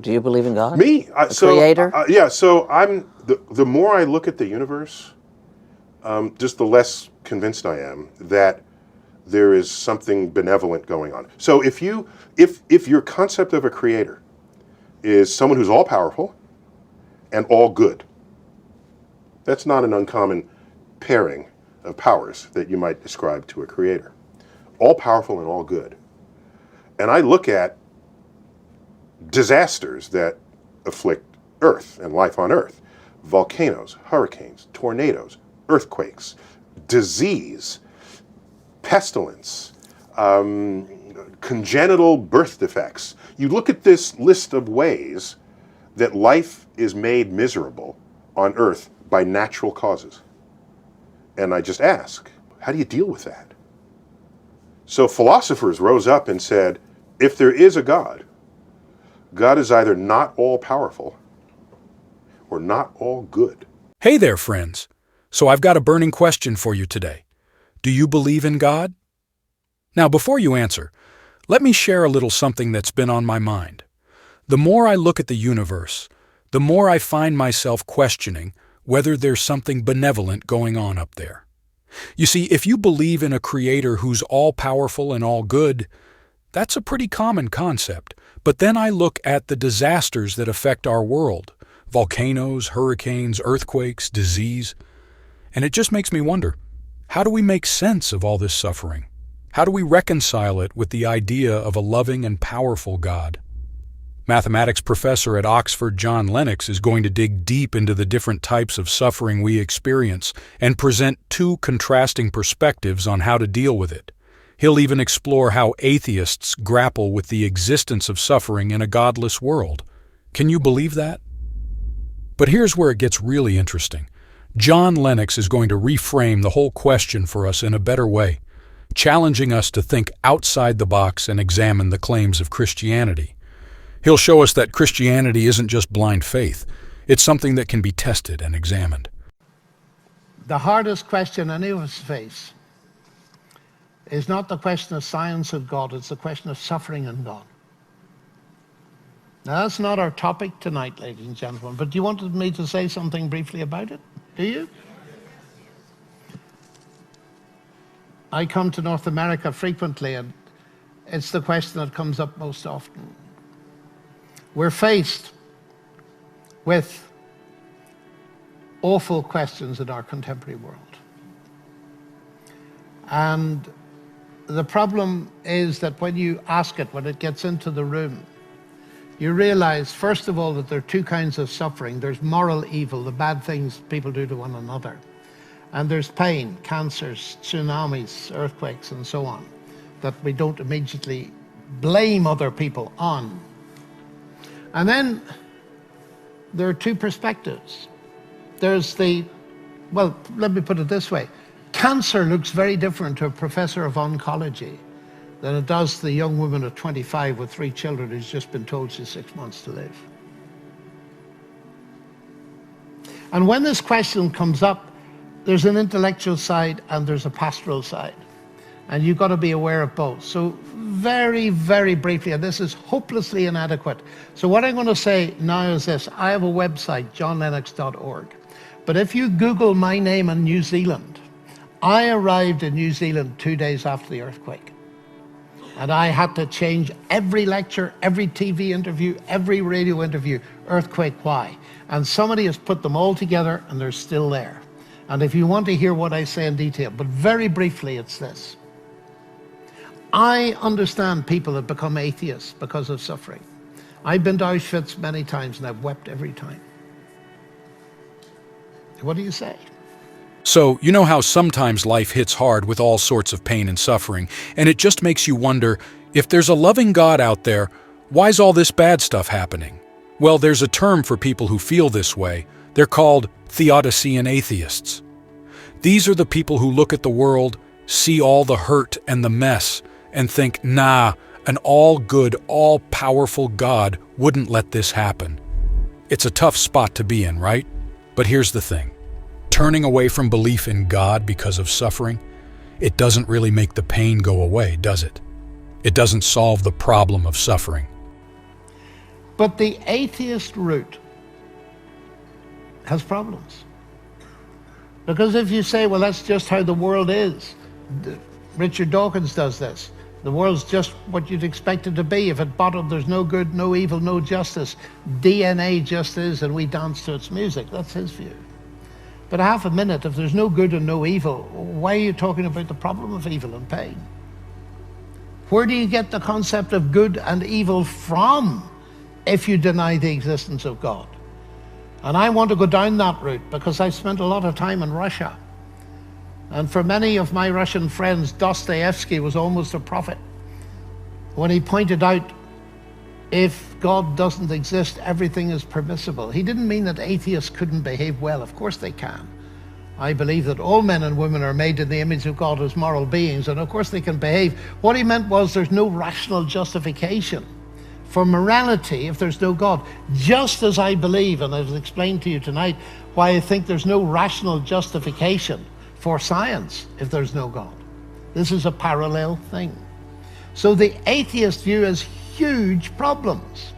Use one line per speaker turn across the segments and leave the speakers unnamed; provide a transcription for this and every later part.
Do you believe in God?
Me?
Creator?
Yeah, so I'm, the more I look at the universe, just the less convinced I am that there is something benevolent going on. So if your concept of a creator is someone who's all powerful and all good, that's not an uncommon pairing of powers that you might ascribe to a creator. All powerful and all good. And I look at disasters that afflict Earth and life on Earth. Volcanoes, hurricanes, tornadoes, earthquakes, disease, pestilence, congenital birth defects. You look at this list of ways that life is made miserable on Earth by natural causes. And I just ask, how do you deal with that? So philosophers rose up and said, if there is a God, God is either not all powerful or not all good.
Hey there, friends. So I've got a burning question for you today. Do you believe in God? Now, before you answer, let me share a little something that's been on my mind. The more I look at the universe, the more I find myself questioning whether there's something benevolent going on up there. You see, if you believe in a creator who's all-powerful and all good, that's a pretty common concept. But then I look at the disasters that affect our world, volcanoes, hurricanes, earthquakes, disease, and it just makes me wonder, how do we make sense of all this suffering? How do we reconcile it with the idea of a loving and powerful God? Mathematics professor at Oxford, John Lennox, is going to dig deep into the different types of suffering we experience and present two contrasting perspectives on how to deal with it. He'll even explore how atheists grapple with the existence of suffering in a godless world. Can you believe that? But here's where it gets really interesting. John Lennox is going to reframe the whole question for us in a better way, challenging us to think outside the box and examine the claims of Christianity. He'll show us that Christianity isn't just blind faith. It's something that can be tested and examined.
The hardest question any of us face is not the question of science and God, it's the question of suffering and God. Now, that's not our topic tonight, ladies and gentlemen, but you wanted me to say something briefly about it, do you? I come to North America frequently, and it's the question that comes up most often. We're faced with awful questions in our contemporary world. And the problem is that when you ask it, when it gets into the room, you realize, first of all, that there are two kinds of suffering. There's moral evil, the bad things people do to one another. And there's pain, cancers, tsunamis, earthquakes, and so on, that we don't immediately blame other people on. And then there are two perspectives. There's well, let me put it this way. Cancer looks very different to a professor of oncology than it does the young woman of 25 with 3 children who's just been told she's 6 months to live. And when this question comes up, there's an intellectual side and there's a pastoral side. And you've got to be aware of both. So very, very briefly, and this is hopelessly inadequate. So what I'm going to say now is this. I have a website, johnlennox.org. But if you Google my name in New Zealand, I arrived in New Zealand 2 days after the earthquake. And I had to change every lecture, every TV interview, every radio interview, earthquake, why? And somebody has put them all together and they're still there. And if you want to hear what I say in detail, but very briefly, it's this. I understand people have become atheists because of suffering. I've been to Auschwitz many times and I've wept every time. What do you say?
So, you know how sometimes life hits hard with all sorts of pain and suffering, and it just makes you wonder, if there's a loving God out there, why's all this bad stuff happening? Well, there's a term for people who feel this way. They're called Theodicean atheists. These are the people who look at the world, see all the hurt and the mess, and think, nah, an all-good, all-powerful God wouldn't let this happen. It's a tough spot to be in, right? But here's the thing. Turning away from belief in God because of suffering, it doesn't really make the pain go away, does it? It doesn't solve the problem of suffering.
But the atheist route has problems. Because if you say, well, that's just how the world is, Richard Dawkins does this. The world's just what you'd expect it to be. If at bottom there's no good, no evil, no justice, DNA just is, and we dance to its music. That's his view. But half a minute, if there's no good and no evil, why are you talking about the problem of evil and pain? Where do you get the concept of good and evil from if you deny the existence of God? And I want to go down that route because I spent a lot of time in Russia. And for many of my Russian friends, Dostoevsky was almost a prophet when he pointed out, if God doesn't exist, everything is permissible. He didn't mean that atheists couldn't behave well. Of course they can. I believe that all men and women are made in the image of God as moral beings, and of course they can behave. What he meant was there's no rational justification for morality if there's no God. Just as I believe, and I've explained to you tonight, why I think there's no rational justification for science if there's no God. This is a parallel thing. So the atheist view has huge problems.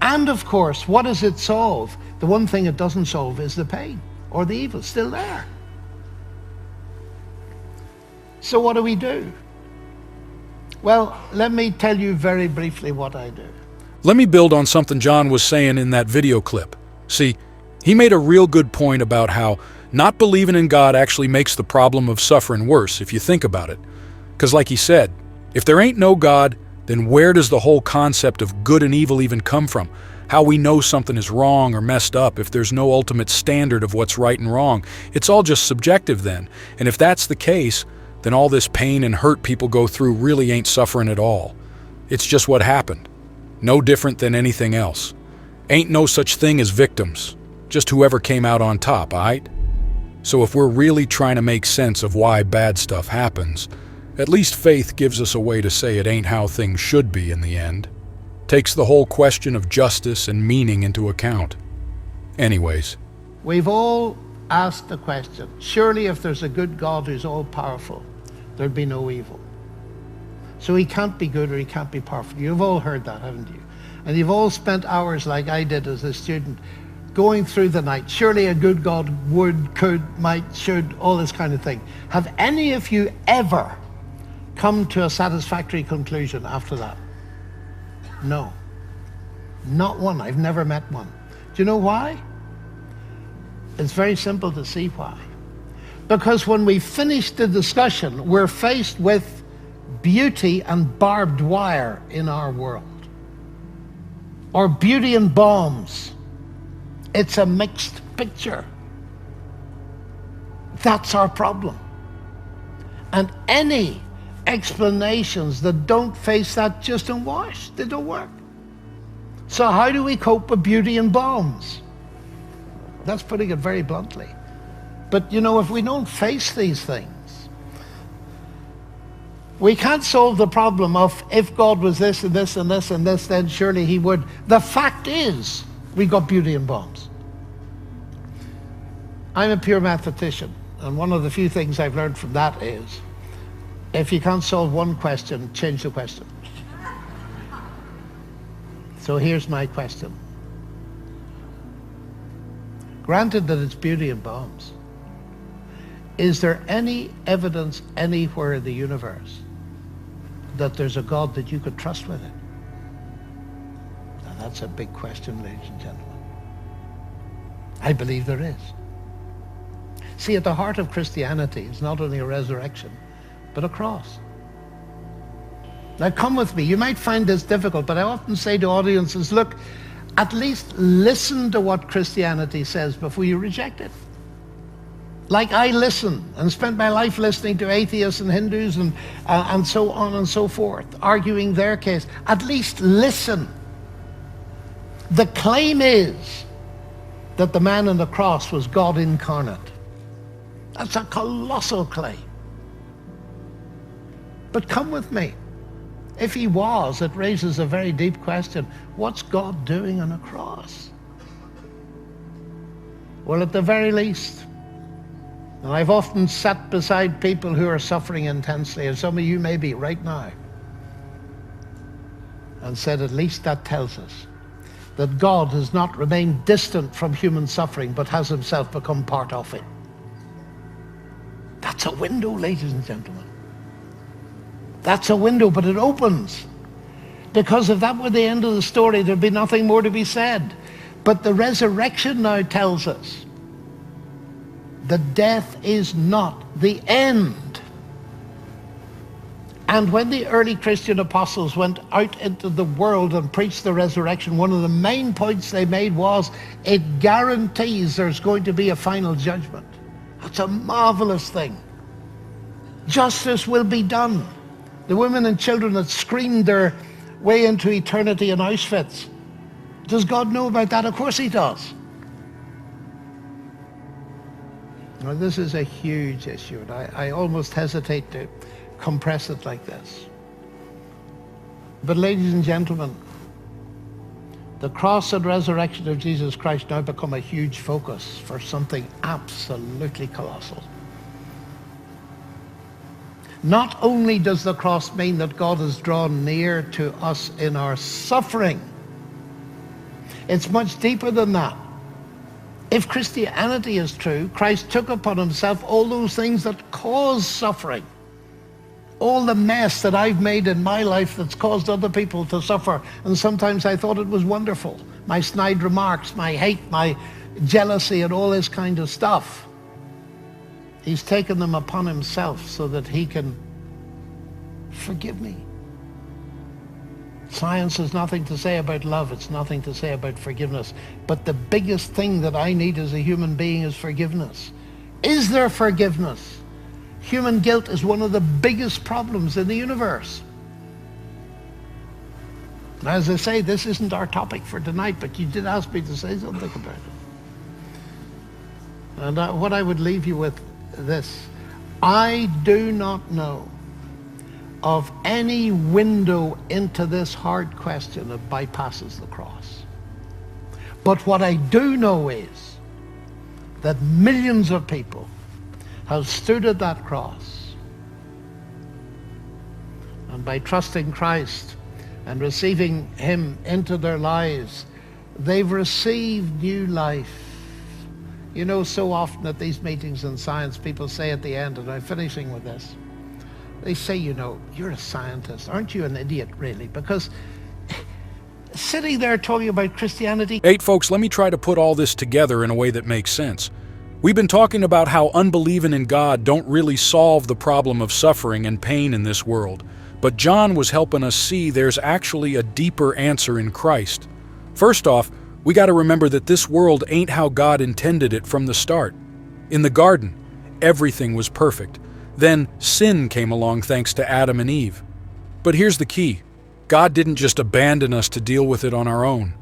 And of course, what does it solve? The one thing it doesn't solve is the pain or the evil, still there. So what do we do? Well, let me tell you very briefly what I do.
Let me build on something John was saying in that video clip. See, he made a real good point about how not believing in God actually makes the problem of suffering worse, if you think about it. Because like he said, if there ain't no God, then where does the whole concept of good and evil even come from? How we know something is wrong or messed up if there's no ultimate standard of what's right and wrong? It's all just subjective then. And if that's the case, then all this pain and hurt people go through really ain't suffering at all. It's just what happened. No different than anything else. Ain't no such thing as victims. Just whoever came out on top, aight? So if we're really trying to make sense of why bad stuff happens, at least faith gives us a way to say it ain't how things should be in the end. Takes the whole question of justice and meaning into account. Anyways.
We've all asked the question, surely if there's a good God who's all-powerful, there'd be no evil. So he can't be good or he can't be powerful. You've all heard that, haven't you? And you've all spent hours like I did as a student going through the night. Surely a good God would, could, might, should, all this kind of thing. Have any of you ever come to a satisfactory conclusion after that? No. Not one. I've never met one. Do you know why? It's very simple to see why. Because when we finish the discussion, we're faced with beauty and barbed wire in our world. Or beauty and bombs. It's a mixed picture. That's our problem. And any explanations that don't face that just don't wash. They don't work. So how do we cope with beauty and bombs? That's putting it very bluntly. But you know, if we don't face these things, we can't solve the problem of if God was this and this and this and this, then surely he would. The fact is, we got beauty and bombs. I'm a pure mathematician, and one of the few things I've learned from that is, if you can't solve one question, change the question. So here's my question. Granted that it's beauty and bombs, is there any evidence anywhere in the universe that there's a God that you could trust with it? Now that's a big question, ladies and gentlemen. I believe there is. See, at the heart of Christianity is not only a resurrection, but a cross. Now come with me. You might find this difficult, but I often say to audiences, look, at least listen to what Christianity says before you reject it. Like I listen and spent my life listening to atheists and Hindus and so on and so forth, arguing their case. At least listen. The claim is that the man on the cross was God incarnate. That's a colossal claim. But come with me. If he was, it raises a very deep question. What's God doing on a cross? Well, at the very least, and I've often sat beside people who are suffering intensely, and some of you may be right now. and said, at least that tells us that God has not remained distant from human suffering, but has himself become part of it. That's a window, ladies and gentlemen. That's a window, but it opens. Because if that were the end of the story, there'd be nothing more to be said. But the resurrection now tells us that death is not the end. And when the early Christian apostles went out into the world and preached the resurrection, one of the main points they made was, it guarantees there's going to be a final judgment. That's a marvelous thing. Justice will be done. The women and children that screamed their way into eternity in Auschwitz, does God know about that? Of course he does. Now, this is a huge issue, and I almost hesitate to compress it like this. But ladies and gentlemen, the cross and resurrection of Jesus Christ now become a huge focus for something absolutely colossal. Not only does the cross mean that God has drawn near to us in our suffering, it's much deeper than that. If Christianity is true, Christ took upon himself all those things that cause suffering. All the mess that I've made in my life that's caused other people to suffer. And sometimes I thought it was wonderful. My snide remarks, my hate, my jealousy, and all this kind of stuff. He's taken them upon himself so that he can forgive me. Science has nothing to say about love. It's nothing to say about forgiveness. But the biggest thing that I need as a human being is forgiveness. Is there forgiveness? Human guilt is one of the biggest problems in the universe. Now, as I say, this isn't our topic for tonight, but you did ask me to say something about it. And what I would leave you with this: I do not know of any window into this hard question that bypasses the cross. But what I do know is that millions of people have stood at that cross, and by trusting Christ and receiving him into their lives, they've received new life. You know, so often at these meetings in science, people say at the end, and I'm finishing with this, they say, you know, you're a scientist. Aren't you an idiot, really? Because sitting there talking about Christianity...
Hey, folks, let me try to put all this together in a way that makes sense. We've been talking about how unbelieving in God don't really solve the problem of suffering and pain in this world. But John was helping us see there's actually a deeper answer in Christ. First off, we got to remember that this world ain't how God intended it from the start. In the garden, everything was perfect. Then sin came along thanks to Adam and Eve. But here's the key. God didn't just abandon us to deal with it on our own.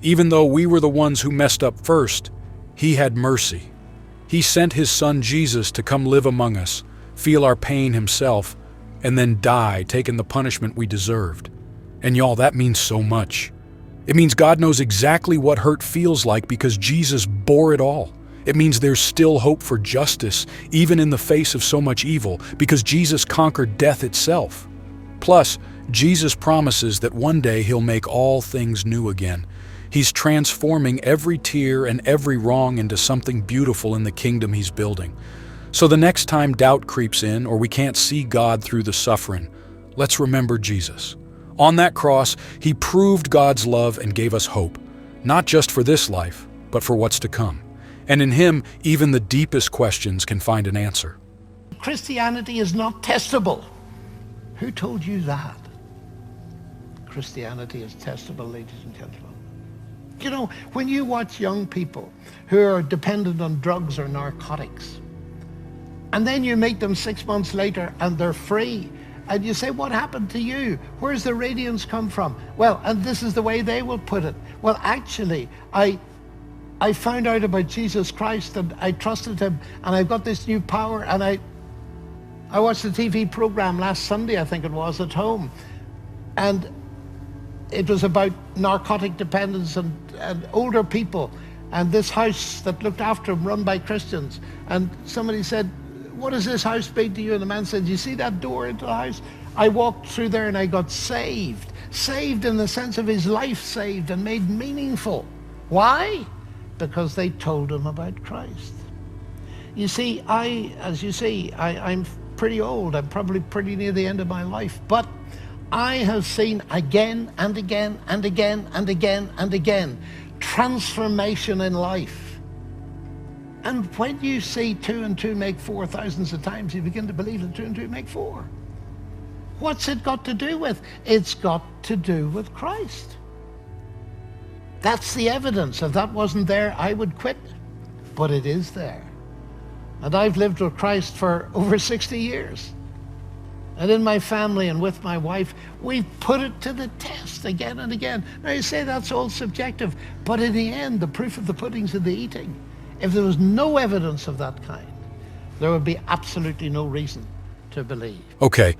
Even though we were the ones who messed up first, he had mercy. He sent his son Jesus to come live among us, feel our pain himself, and then die, taking the punishment we deserved. And y'all, that means so much. It means God knows exactly what hurt feels like because Jesus bore it all. It means there's still hope for justice, even in the face of so much evil, because Jesus conquered death itself. Plus, Jesus promises that one day he'll make all things new again. He's transforming every tear and every wrong into something beautiful in the kingdom he's building. So the next time doubt creeps in or we can't see God through the suffering, let's remember Jesus. On that cross, he proved God's love and gave us hope, not just for this life, but for what's to come. And in him, even the deepest questions can find an answer.
Christianity is not testable. Who told you that? Christianity is testable, ladies and gentlemen. You know, when you watch young people who are dependent on drugs or narcotics, and then you meet them 6 months later and they're free, and you say, what happened to you? Where's the radiance come from? Well, and this is the way they will put it. Well, actually, I found out about Jesus Christ and I trusted him and I've got this new power, and I watched a TV program last Sunday, I think it was, at home, and it was about narcotic dependence and older people and this house that looked after them run by Christians. And somebody said, what does this house mean to you? And the man said, you see that door into the house? I walked through there and I got saved. Saved in the sense of his life saved and made meaningful. Why? Because they told him about Christ. You see, I'm pretty old. I'm probably pretty near the end of my life. But I have seen again and again and again and again and again transformation in life. And when you see 2 and 2 make 4 thousands of times, you begin to believe that 2 and 2 make 4. What's it got to do with? It's got to do with Christ. That's the evidence. If that wasn't there, I would quit. But it is there. And I've lived with Christ for over 60 years. And in my family and with my wife, we've put it to the test again and again. Now you say that's all subjective, but in the end, the proof of the pudding's in the eating. If there was no evidence of that kind, there would be absolutely no reason to believe.
Okay,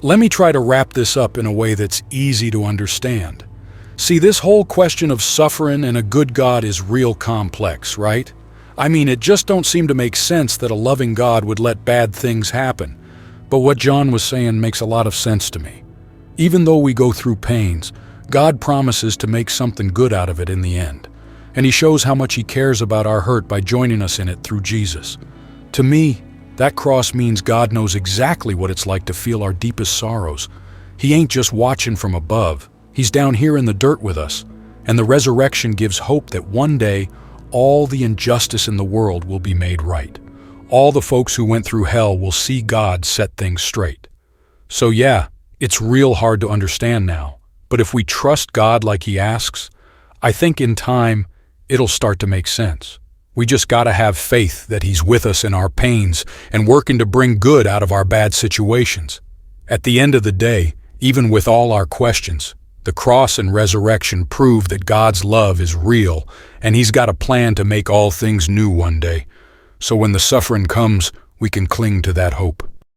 let me try to wrap this up in a way that's easy to understand. See, this whole question of suffering and a good God is real complex, right? I mean, it just don't seem to make sense that a loving God would let bad things happen. But what John was saying makes a lot of sense to me. Even though we go through pains, God promises to make something good out of it in the end. And he shows how much he cares about our hurt by joining us in it through Jesus. To me, that cross means God knows exactly what it's like to feel our deepest sorrows. He ain't just watching from above. He's down here in the dirt with us. And the resurrection gives hope that one day, all the injustice in the world will be made right. All the folks who went through hell will see God set things straight. So yeah, it's real hard to understand now. But if we trust God like he asks, I think in time, it'll start to make sense. We just gotta have faith that he's with us in our pains and working to bring good out of our bad situations. At the end of the day, even with all our questions, the cross and resurrection prove that God's love is real and he's got a plan to make all things new one day. So when the suffering comes, we can cling to that hope.